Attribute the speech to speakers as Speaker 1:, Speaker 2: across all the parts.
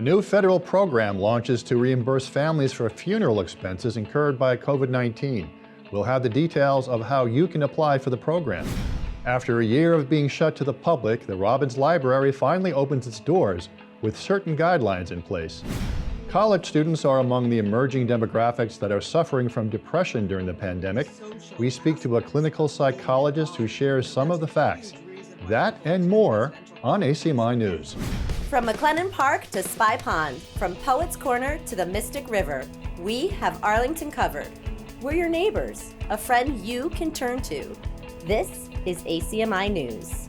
Speaker 1: A new federal program launches to reimburse families for funeral expenses incurred by COVID-19. We'll have the details of how you can apply for the program. After a year of being shut to the public, the Robbins Library finally opens its doors with certain guidelines in place. College students are among the emerging demographics that are suffering from depression during the pandemic. We speak to a clinical psychologist who shares some of the facts. That and more on ACMi News.
Speaker 2: From McLennan Park to Spy Pond, from Poets Corner to the Mystic River, we have Arlington covered. We're your neighbors, a friend you can turn to. This is ACMi News.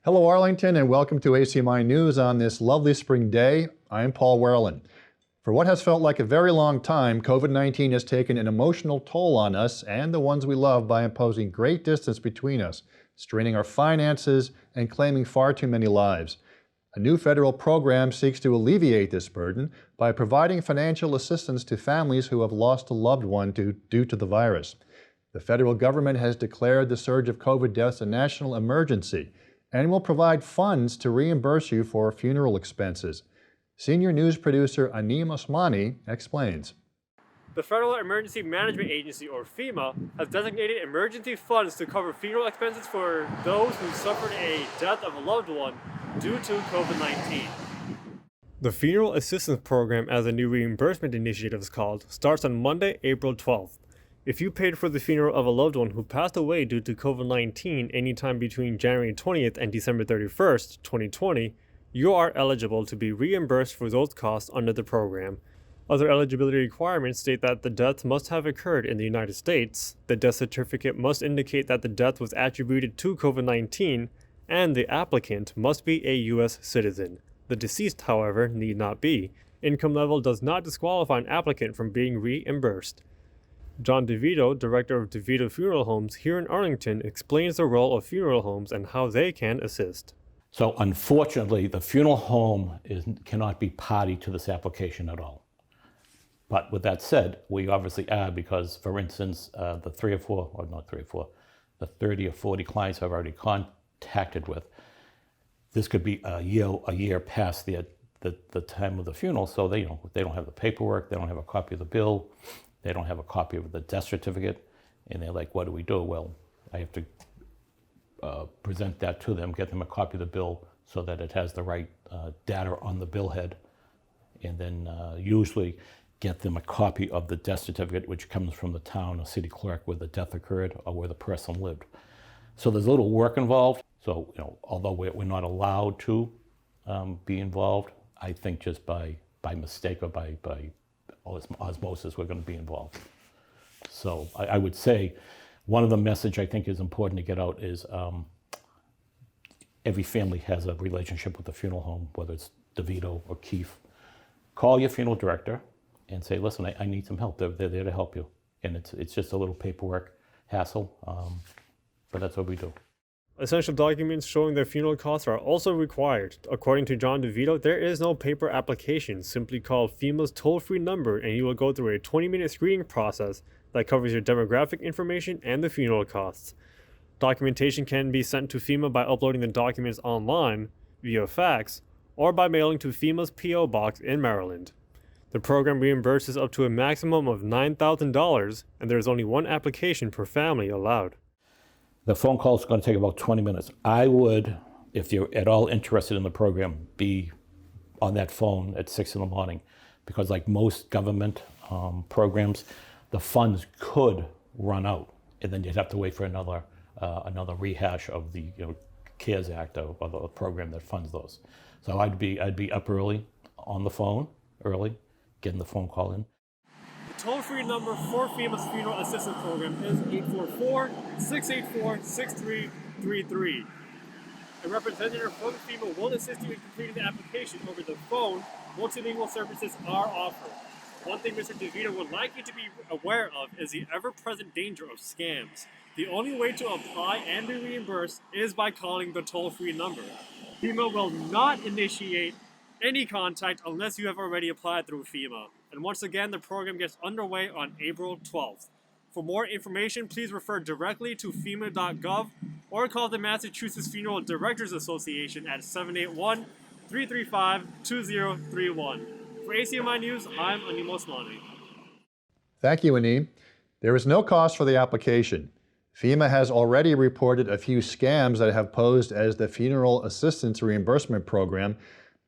Speaker 1: Hello Arlington and welcome to ACMi News on this lovely spring day. I'm Paul Warland. For what has felt like a very long time, COVID-19 has taken an emotional toll on us and the ones we love by imposing great distance between us, straining our finances, and claiming far too many lives. A new federal program seeks to alleviate this burden by providing financial assistance to families who have lost a loved one due to the virus. The federal government has declared the surge of COVID deaths a national emergency and will provide funds to reimburse you for funeral expenses. Senior news producer Anim Osmani explains.
Speaker 3: The Federal Emergency Management Agency, or FEMA, has designated emergency funds to cover funeral expenses for those who suffered a death of a loved one due to COVID-19. The Funeral Assistance Program, as a new reimbursement initiative is called, starts on Monday, April 12th. If you paid for the funeral of a loved one who passed away due to COVID-19 anytime between January 20th and December 31st, 2020, you are eligible to be reimbursed for those costs under the program. Other eligibility requirements state that the death must have occurred in the United States, the death certificate must indicate that the death was attributed to COVID-19, and the applicant must be a U.S. citizen. The deceased, however, need not be. Income level does not disqualify an applicant from being reimbursed. John DeVito, director of DeVito Funeral Homes here in Arlington, explains the role of funeral homes and how they can assist.
Speaker 4: So unfortunately, the funeral home cannot be party to this application at all. But with that said, we obviously are because, for instance, the 30 or 40 clients I've already contacted with, this could be a year past the time of the funeral, so they don't have the paperwork, they don't have a copy of the bill, they don't have a copy of the death certificate, and they're like, what do we do? Well, I have to present that to them, get them a copy of the bill so that it has the right data on the bill head, and then usually get them a copy of the death certificate, which comes from the town or city clerk where the death occurred or where the person lived. So there's a little work involved. So, although we're not allowed to be involved, I think just by mistake or by osmosis, we're going to be involved. So I would say one of the message I think is important to get out is every family has a relationship with the funeral home, whether it's DeVito or Keefe. Call your funeral director and say, listen, I need some help. They're there to help you. And it's just a little paperwork hassle, but that's what we do.
Speaker 3: Essential documents showing their funeral costs are also required. According to John DeVito, there is no paper application. Simply call FEMA's toll-free number and you will go through a 20-minute screening process that covers your demographic information and the funeral costs. Documentation can be sent to FEMA by uploading the documents online, via fax, or by mailing to FEMA's P.O. Box in Maryland. The program reimburses up to a maximum of $9,000, and there is only one application per family allowed.
Speaker 4: The phone call is going to take about 20 minutes. I would, if you're at all interested in the program, be on that phone at 6 in the morning, because like most government programs, the funds could run out, and then you'd have to wait for another rehash of the CARES Act or the program that funds those. So I'd be up early on the phone early, getting the phone call in.
Speaker 3: The toll-free number for FEMA's Funeral Assistance Program is 844-684-6333. A representative from FEMA will assist you in completing the application over the phone. Multilingual services are offered. One thing Mr. DeVito would like you to be aware of is the ever-present danger of scams. The only way to apply and be reimbursed is by calling the toll-free number. FEMA will not initiate any contact unless you have already applied through FEMA. And once again, the program gets underway on April 12th. For more information, please refer directly to FEMA.gov or call the Massachusetts Funeral Directors Association at 335-2031. For ACMi News, I'm Animo Osmani.
Speaker 1: Thank you, Anim. There is no cost for the application. FEMA has already reported a few scams that have posed as the Funeral Assistance Reimbursement Program.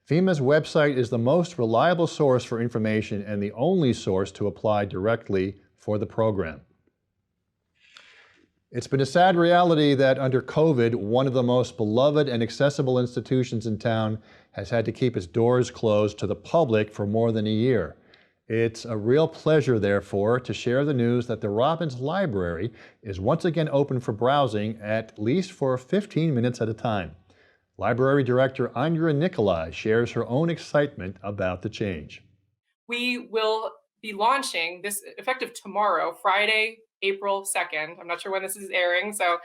Speaker 1: FEMA's website is the most reliable source for information and the only source to apply directly for the program. It's been a sad reality that under COVID, one of the most beloved and accessible institutions in town has had to keep its doors closed to the public for more than a year. It's a real pleasure, therefore, to share the news that the Robbins Library is once again open for browsing, at least for 15 minutes at a time. Library Director Andrea Nicolai shares her own excitement about the change.
Speaker 5: We will be launching this effective tomorrow, Friday, April 2nd. I'm not sure when this is airing, so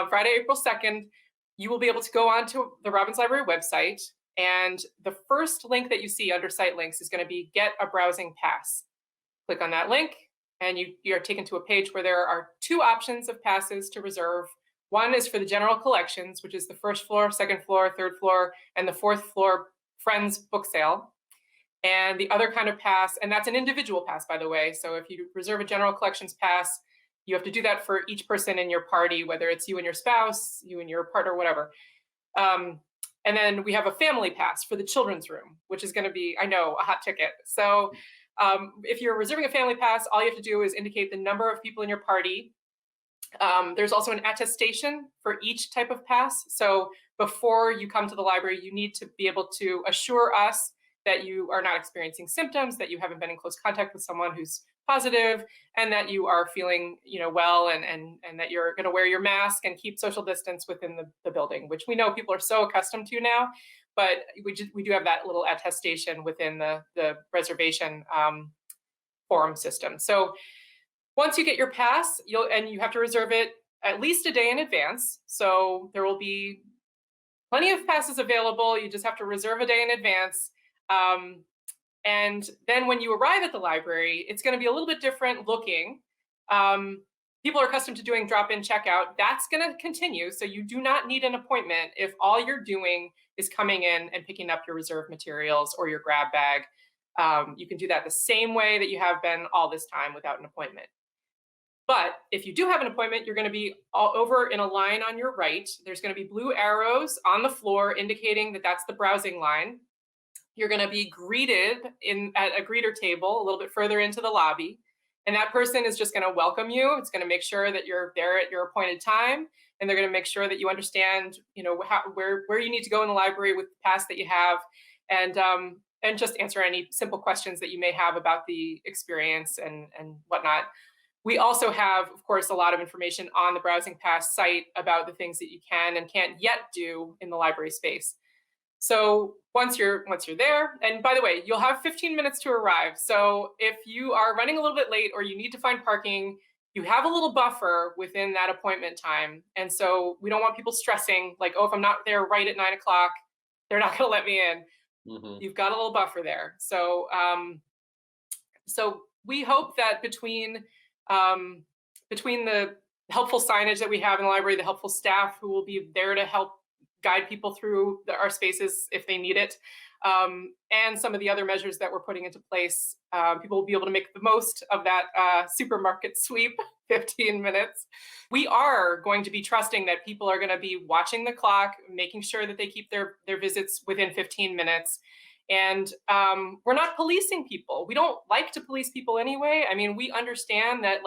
Speaker 5: Friday, April 2nd, you will be able to go onto the Robbins Library website, and the first link that you see under site links is going to be Get a Browsing Pass. Click on that link, and you are taken to a page where there are two options of passes to reserve. One is for the general collections, which is the first floor, second floor, third floor, and the fourth floor Friends book sale. And the other kind of pass, and that's an individual pass, by the way. So if you reserve a general collections pass, you have to do that for each person in your party, whether it's you and your spouse, you and your partner, whatever. And then we have a family pass for the children's room, which is going to be, I know, a hot ticket. So if you're reserving a family pass, all you have to do is indicate the number of people in your party. There's also an attestation for each type of pass. So before you come to the library, you need to be able to assure us that you are not experiencing symptoms, that you haven't been in close contact with someone who's positive, and that you are feeling, well, and that you're going to wear your mask and keep social distance within the building, which we know people are so accustomed to now. But we do have that little attestation within the reservation forum system. So once you get your pass, you have to reserve it at least a day in advance. So there will be plenty of passes available. You just have to reserve a day in advance. And then when you arrive at the library, it's going to be a little bit different looking. People are accustomed to doing drop-in checkout. That's going to continue. So you do not need an appointment if all you're doing is coming in and picking up your reserve materials or your grab bag. You can do that the same way that you have been all this time without an appointment. But if you do have an appointment, you're going to be all over in a line on your right. There's going to be blue arrows on the floor indicating that that's the browsing line. You're going to be greeted at a greeter table a little bit further into the lobby. And that person is just going to welcome you. It's going to make sure that you're there at your appointed time. And they're going to make sure that you understand, where you need to go in the library with the pass that you have. And just answer any simple questions that you may have about the experience and whatnot. We also have, of course, a lot of information on the Browsing Pass site about the things that you can and can't yet do in the library space. So once you're there, and by the way, you'll have 15 minutes to arrive. So if you are running a little bit late or you need to find parking, you have a little buffer within that appointment time. And so we don't want people stressing like, oh, if I'm not there right at 9 o'clock, they're not going to let me in. Mm-hmm. You've got a little buffer there. So we hope that between the helpful signage that we have in the library, the helpful staff who will be there to help guide people through our spaces if they need it, and some of the other measures that we're putting into place, people will be able to make the most of that supermarket sweep, 15 minutes. We are going to be trusting that people are going to be watching the clock, making sure that they keep their visits within 15 minutes. And we're not policing people. We don't like to police people anyway. I mean, we understand that,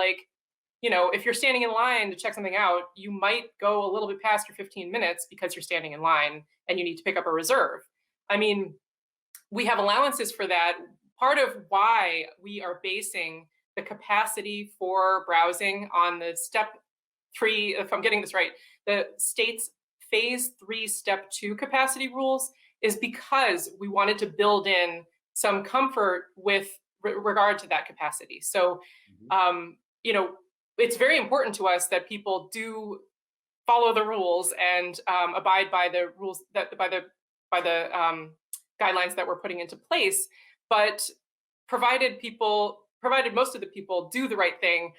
Speaker 5: if you're standing in line to check something out, you might go a little bit past your 15 minutes because you're standing in line and you need to pick up a reserve. I mean, we have allowances for that. Part of why we are basing the capacity for browsing on the step 3, if I'm getting this right, the state's phase 3, step 2 capacity rules is because we wanted to build in some comfort with regard to that capacity. So, it's very important to us that people do follow the rules and abide by the rules by the guidelines that we're putting into place. But provided most of the people do the right thing,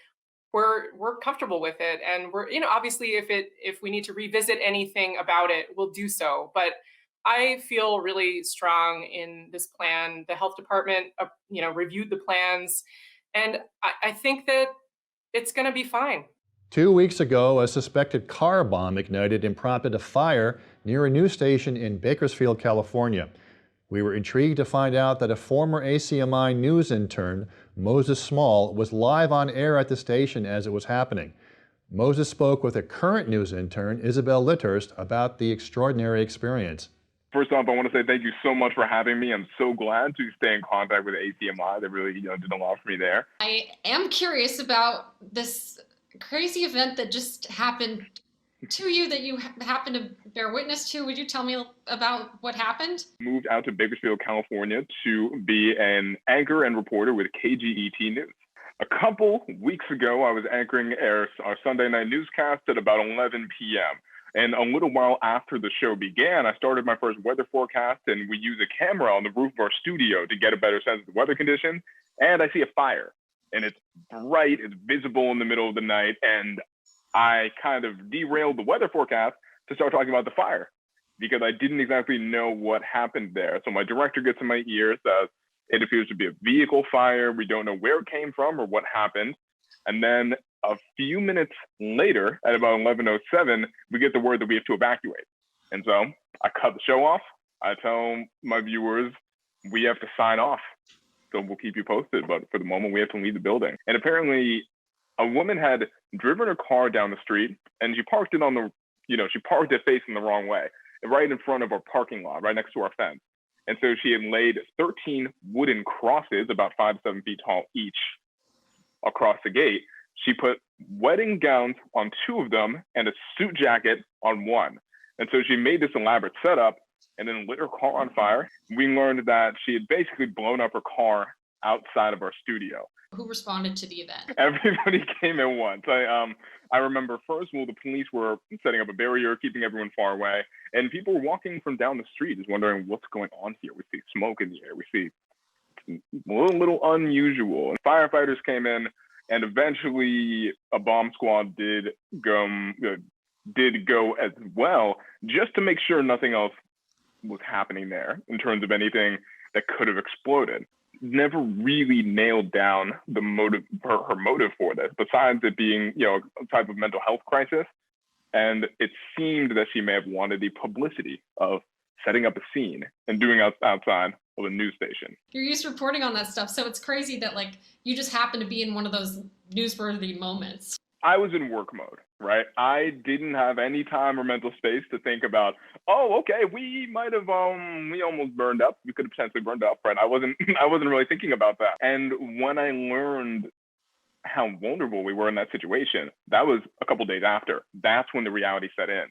Speaker 5: we're comfortable with it. And we're, obviously if we need to revisit anything about it, we'll do so. But I feel really strong in this plan. The health department, reviewed the plans, and I think that it's going to be fine.
Speaker 1: 2 weeks ago, a suspected car bomb ignited and prompted a fire near a news station in Bakersfield, California. We were intrigued to find out that a former ACMi news intern, Moses Small, was live on air at the station as it was happening. Moses spoke with a current news intern, Isabel Litterst, about the extraordinary experience.
Speaker 6: First off, I want to say thank you so much for having me. I'm so glad to stay in contact with ACMi. They really did a lot for me there.
Speaker 7: I am curious about this crazy event that just happened to you that you happen to bear witness to. Would you tell me about what happened?
Speaker 6: Moved out to Bakersfield, California to be an anchor and reporter with KGET News. A couple weeks ago, I was anchoring our Sunday night newscast at about 11 p.m. And a little while after the show began, I started my first weather forecast, and we use a camera on the roof of our studio to get a better sense of the weather conditions. And I see a fire, and it's bright, it's visible in the middle of the night, and I kind of derailed the weather forecast to start talking about the fire because I didn't exactly know what happened there. So my director gets in my ear, says, it appears to be a vehicle fire. We don't know where it came from or what happened. And then a few minutes later, at about 11:07, we get the word that we have to evacuate. And so I cut the show off. I tell my viewers, we have to sign off. So we'll keep you posted. But for the moment, we have to leave the building. And apparently, a woman had driven her car down the street, and she parked it on the, she parked it facing the wrong way, right in front of our parking lot, right next to our fence. And so she had laid 13 wooden crosses, about 5 to 7 feet tall each, across the gate. She put wedding gowns on 2 of them and a suit jacket on 1. And so she made this elaborate setup and then lit her car on fire. We learned that she had basically blown up her car outside of our studio.
Speaker 7: Who responded to the event?
Speaker 6: Everybody came at once. I remember first, the police were setting up a barrier, keeping everyone far away, and people were walking from down the street, just wondering what's going on here. We see smoke in the air. We see a little unusual. And firefighters came in, and eventually a bomb squad did go as well, just to make sure nothing else was happening there in terms of anything that could have exploded. Never really nailed down the motive, her motive for this, besides it being, a type of mental health crisis. And it seemed that she may have wanted the publicity of setting up a scene and doing outside of a news station.
Speaker 7: You're used to reporting on that stuff, so it's crazy that you just happen to be in one of those newsworthy moments.
Speaker 6: I was in work mode, right? I didn't have any time or mental space to think about, we might have, we almost burned up. We could have potentially burned up, right? I wasn't really thinking about that. And when I learned how vulnerable we were in that situation, that was a couple days after. That's when the reality set in.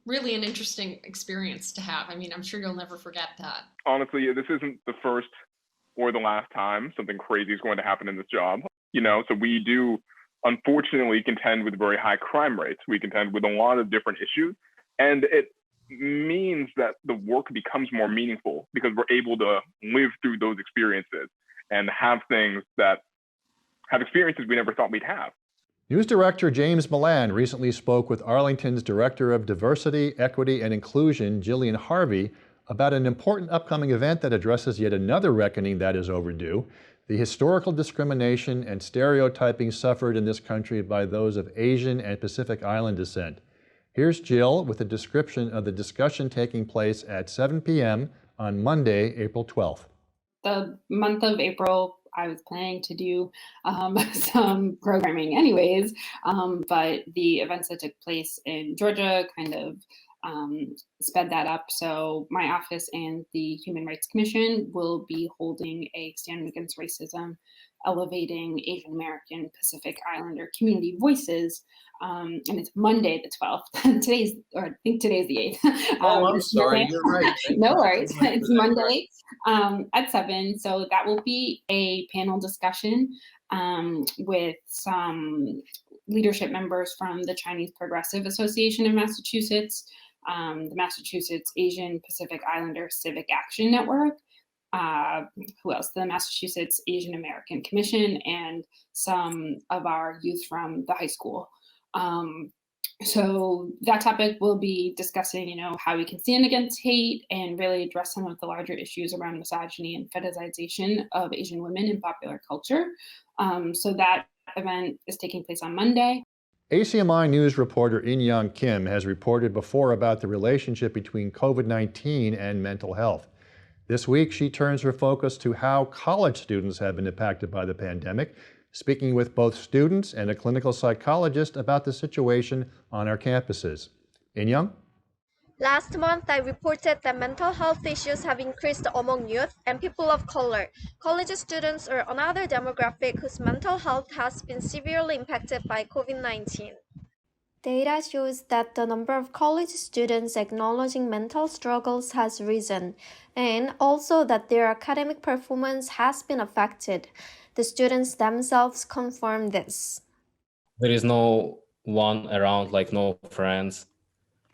Speaker 7: Really an interesting experience to have. I mean, I'm sure you'll never forget that.
Speaker 6: Honestly, this isn't the first or the last time something crazy is going to happen in this job. So we do unfortunately contend with very high crime rates. We contend with a lot of different issues, and it means that the work becomes more meaningful because we're able to live through those experiences and have experiences we never thought we'd have.
Speaker 1: News Director James Milland recently spoke with Arlington's Director of Diversity, Equity, and Inclusion, Jillian Harvey, about an important upcoming event that addresses yet another reckoning that is overdue: the historical discrimination and stereotyping suffered in this country by those of Asian and Pacific Island descent. Here's Jill with a description of the discussion taking place at 7 p.m. on Monday, April 12th.
Speaker 8: The month of April, I was planning to do some programming anyways, but the events that took place in Georgia kind of sped that up. So my office and the Human Rights Commission will be holding a Stand Against Racism, Elevating Asian American Pacific Islander Community Voices. And it's Monday the 12th. I think today's the 8th.
Speaker 9: I'm sorry, you're right.
Speaker 8: No worries. It's Monday at 7. So that will be a panel discussion with some leadership members from the Chinese Progressive Association of Massachusetts, the Massachusetts Asian Pacific Islander Civic Action Network, who else? The Massachusetts Asian American Commission, and some of our youth from the high school. So that topic will be discussing, how we can stand against hate and really address some of the larger issues around misogyny and fetishization of Asian women in popular culture. So that event is taking place on Monday.
Speaker 1: ACMi News reporter In-Young Kim has reported before about the relationship between COVID-19 and mental health. This week, she turns her focus to how college students have been impacted by the pandemic, speaking with both students and a clinical psychologist about the situation on our campuses. In-Young?
Speaker 9: Last month, I reported that mental health issues have increased among youth and people of color. College students are another demographic whose mental health has been severely impacted by COVID-19. Data shows that the number of college students acknowledging mental struggles has risen, and also that their academic performance has been affected. The students themselves confirm this.
Speaker 10: There is no one around, like no friends.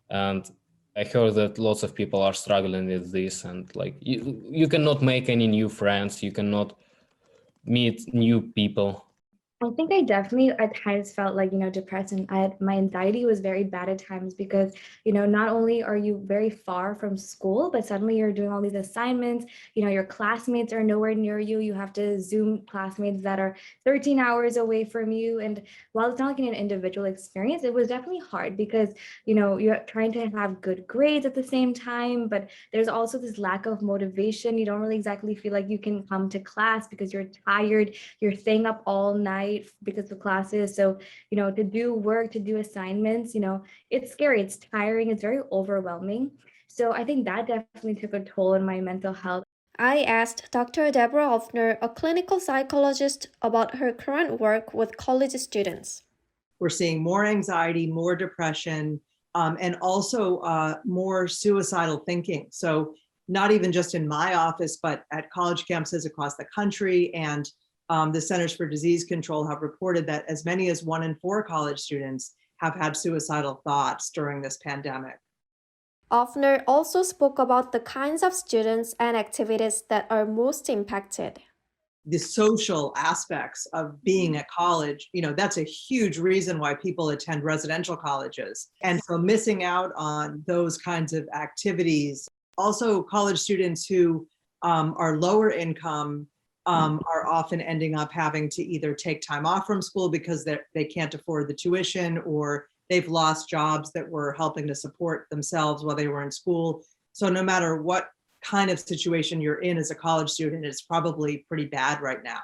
Speaker 10: And I heard that lots of people are struggling with this, and like you cannot make any new friends, you cannot meet new people.
Speaker 11: I think I definitely at times felt like, depressed, and my anxiety was very bad at times because, not only are you very far from school, but suddenly you're doing all these assignments, your classmates are nowhere near you. You have to Zoom classmates that are 13 hours away from you. And while it's not like an individual experience, it was definitely hard because, you're trying to have good grades at the same time, but there's also this lack of motivation. You don't really exactly feel like you can come to class because you're tired, you're staying up all night because of classes. So, to do work, to do assignments, it's scary, it's tiring, it's very overwhelming. So I think that definitely took a toll on my mental health.
Speaker 9: I asked Dr. Deborah Offner, a clinical psychologist, about her current work with college students.
Speaker 12: We're seeing more anxiety, more depression, and also more suicidal thinking. So not even just in my office, but at college campuses across the country, and the Centers for Disease Control have reported that as many as 1 in 4 college students have had suicidal thoughts during this pandemic.
Speaker 9: Offner also spoke about the kinds of students and activities that are most impacted.
Speaker 12: The social aspects of being at college, that's a huge reason why people attend residential colleges. And so missing out on those kinds of activities. Also, college students who are lower income are often ending up having to either take time off from school because they can't afford the tuition, or they've lost jobs that were helping to support themselves while they were in school. So no matter what kind of situation you're in as a college student, it's probably pretty bad right now.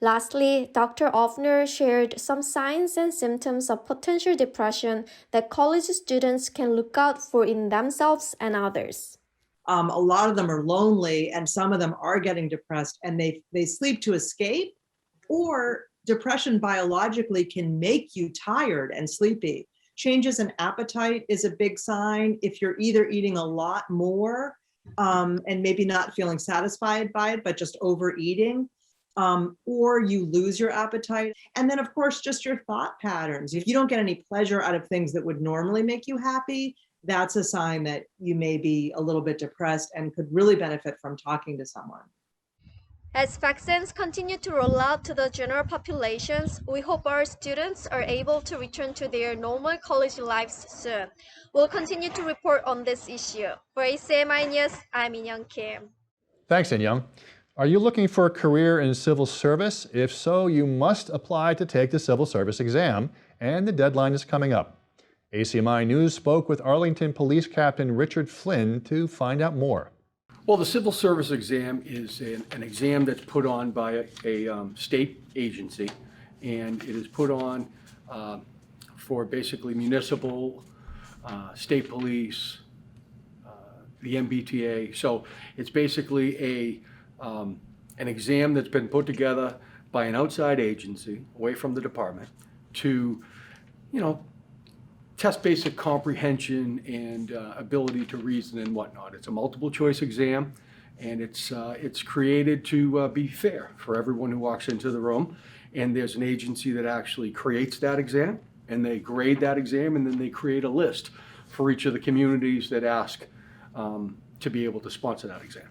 Speaker 9: Lastly, Dr. Offner shared some signs and symptoms of potential depression that college students can look out for in themselves and others.
Speaker 12: A lot of them are lonely, and some of them are getting depressed, and they sleep to escape, or depression biologically can make you tired and sleepy. Changes in appetite is a big sign. If you're either eating a lot more and maybe not feeling satisfied by it, but just overeating, or you lose your appetite. And then, of course, just your thought patterns. If you don't get any pleasure out of things that would normally make you happy, that's a sign that you may be a little bit depressed and could really benefit from talking to someone.
Speaker 9: As vaccines continue to roll out to the general populations, we hope our students are able to return to their normal college lives soon. We'll continue to report on this issue. For ACMi News, I'm In-Young Kim.
Speaker 1: Thanks, In-Young. Are you looking for a career in civil service? If so, you must apply to take the civil service exam, and the deadline is coming up. ACMi News spoke with Arlington Police Captain Richard Flynn to find out more.
Speaker 13: Well, the civil service exam is an exam that's put on by a state agency, and it is put on for basically municipal, state police, the MBTA. So it's basically an exam that's been put together by an outside agency away from the department to, test basic comprehension and ability to reason and whatnot. It's a multiple choice exam, and it's created to be fair for everyone who walks into the room. And there's an agency that actually creates that exam, and they grade that exam, and then they create a list for each of the communities that ask to be able to sponsor that exam.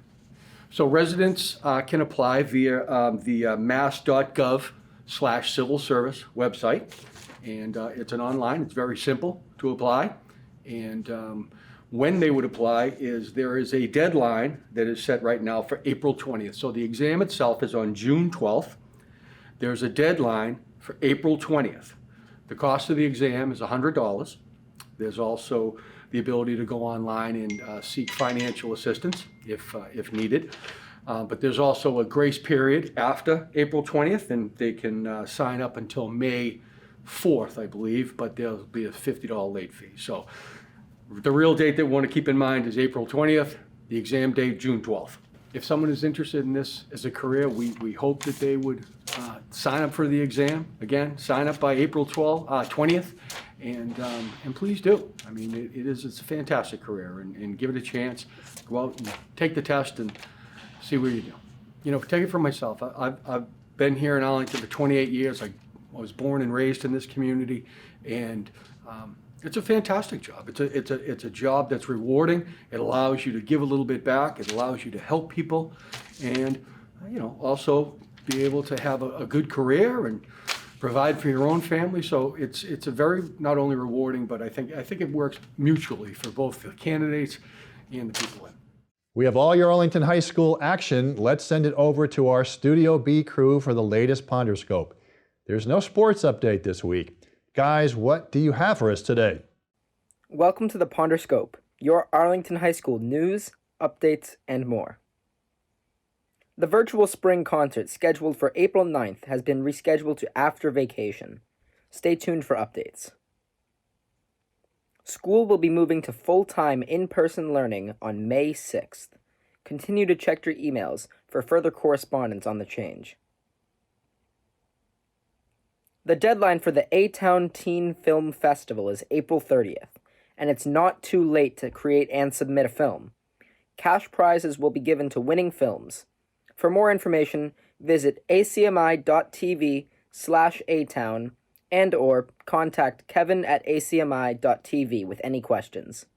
Speaker 13: So residents can apply via the mass.gov civil service website. And it's an online, it's very simple to apply. And when they would apply is there is a deadline that is set right now for April 20th. So the exam itself is on June 12th. There's a deadline for April 20th. The cost of the exam is $100. There's also the ability to go online and seek financial assistance if needed. But there's also a grace period after April 20th, and they can sign up until May 4th, I believe, but there'll be a $50 late fee. So the real date that we want to keep in mind is April 20th, the exam date, June 12th. If someone is interested in this as a career, we hope that they would sign up for the exam. Again, sign up by April 20th, and please do. I mean, it's a fantastic career, and give it a chance. Go out and take the test and see where you do. You know, take it from myself. I've been here in Arlington for 28 years. I was born and raised in this community, and it's a fantastic job. It's a job that's rewarding. It allows you to give a little bit back. It allows you to help people, and also be able to have a good career and provide for your own family. So it's a very not only rewarding, but I think it works mutually for both the candidates and the people in.
Speaker 1: We have all your Arlington High School action. Let's send it over to our Studio B crew for the latest Ponderscope. There's no sports update this week. Guys, what do you have for us today?
Speaker 14: Welcome to the Ponderscope, your Arlington High School news, updates, and more. The virtual spring concert scheduled for April 9th has been rescheduled to after vacation. Stay tuned for updates. School will be moving to full-time in-person learning on May 6th. Continue to check your emails for further correspondence on the change. The deadline for the A-Town Teen Film Festival is April 30th, and it's not too late to create and submit a film. Cash prizes will be given to winning films. For more information, visit acmi.tv/atown and/or contact kevin@acmi.tv with any questions.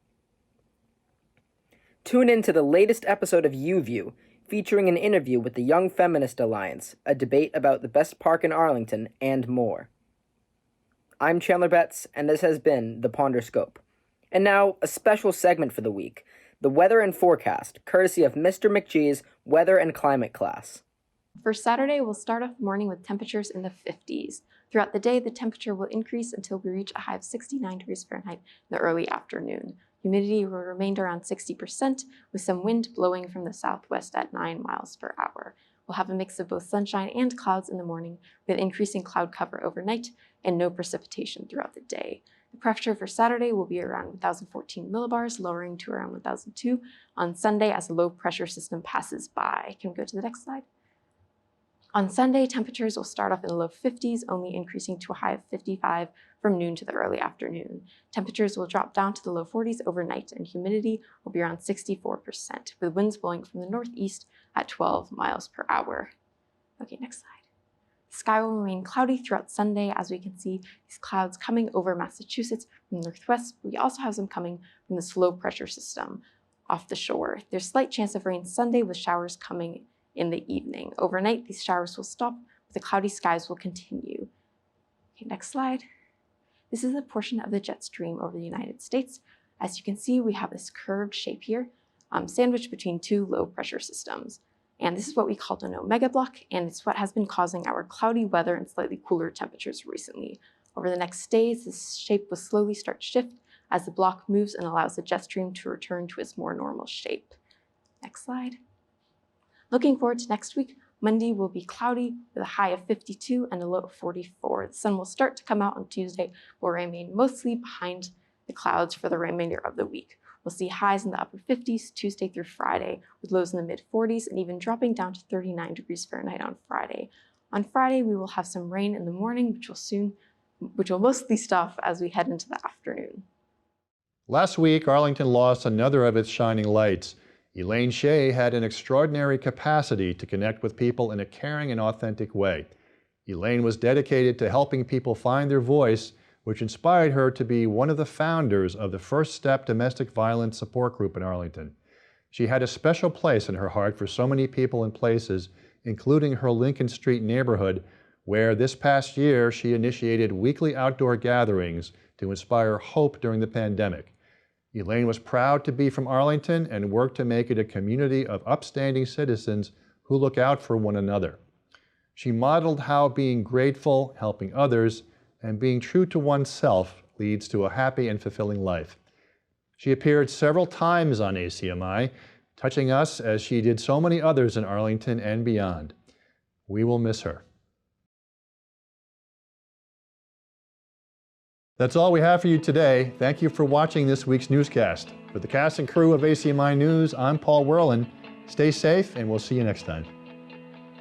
Speaker 14: Tune in to the latest episode of YouView, featuring an interview with the Young Feminist Alliance, a debate about the best park in Arlington, and more. I'm Chandler Betts, and this has been the Ponderscope. And now, a special segment for the week, the weather and forecast, courtesy of Mr. McGee's Weather and Climate class.
Speaker 15: For Saturday, we'll start off the morning with temperatures in the 50s. Throughout the day, the temperature will increase until we reach a high of 69 degrees Fahrenheit in the early afternoon. Humidity will remain around 60%, with some wind blowing from the southwest at 9 miles per hour. We'll have a mix of both sunshine and clouds in the morning, with increasing cloud cover overnight and no precipitation throughout the day. The pressure for Saturday will be around 1,014 millibars, lowering to around 1,002 on Sunday as a low pressure system passes by. Can we go to the next slide? On Sunday, temperatures will start off in the low 50s, only increasing to a high of 55 from noon to the early afternoon. Temperatures will drop down to the low 40s overnight, and humidity will be around 64%, with winds blowing from the northeast at 12 miles per hour. Okay, next slide. The sky will remain cloudy throughout Sunday, as we can see these clouds coming over Massachusetts from the northwest. We also have some coming from this low pressure system off the shore. There's slight chance of rain Sunday, with showers coming in the evening. Overnight, these showers will stop, but the cloudy skies will continue. Okay, next slide. This is a portion of the jet stream over the United States. As you can see, we have this curved shape here, sandwiched between two low pressure systems. And this is what we call an omega block, and it's what has been causing our cloudy weather and slightly cooler temperatures recently. Over the next days, this shape will slowly start to shift as the block moves and allows the jet stream to return to its more normal shape. Next slide. Looking forward to next week, Monday will be cloudy with a high of 52 and a low of 44. The sun will start to come out on Tuesday, but will remain mostly behind the clouds for the remainder of the week. We'll see highs in the upper 50s Tuesday through Friday, with lows in the mid 40s and even dropping down to 39 degrees Fahrenheit on Friday. On Friday, we will have some rain in the morning, which will mostly stop as we head into the afternoon.
Speaker 1: Last week, Arlington lost another of its shining lights. Elaine Shea had an extraordinary capacity to connect with people in a caring and authentic way. Elaine was dedicated to helping people find their voice, which inspired her to be one of the founders of the First Step Domestic Violence Support Group in Arlington. She had a special place in her heart for so many people and places, including her Lincoln Street neighborhood, where this past year she initiated weekly outdoor gatherings to inspire hope during the pandemic. Elaine was proud to be from Arlington and worked to make it a community of upstanding citizens who look out for one another. She modeled how being grateful, helping others, and being true to oneself leads to a happy and fulfilling life. She appeared several times on ACMi, touching us as she did so many others in Arlington and beyond. We will miss her. That's all we have for you today. Thank you for watching this week's newscast. For the cast and crew of ACMi News, I'm Paul Warland. Stay safe, and we'll see you next time.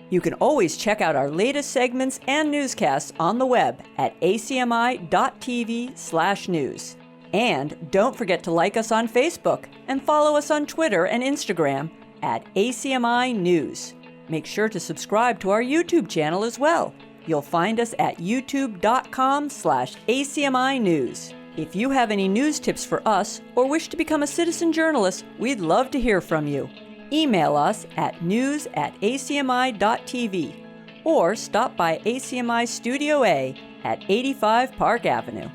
Speaker 16: You can always check out our latest segments and newscasts on the web at acmi.tv/news. And don't forget to like us on Facebook and follow us on Twitter and Instagram at ACMi News. Make sure to subscribe to our YouTube channel as well. You'll find us at youtube.com/ACMi News. If you have any news tips for us or wish to become a citizen journalist, we'd love to hear from you. Email us at news@acmi.tv or stop by ACMI Studio A at 85 Park Avenue.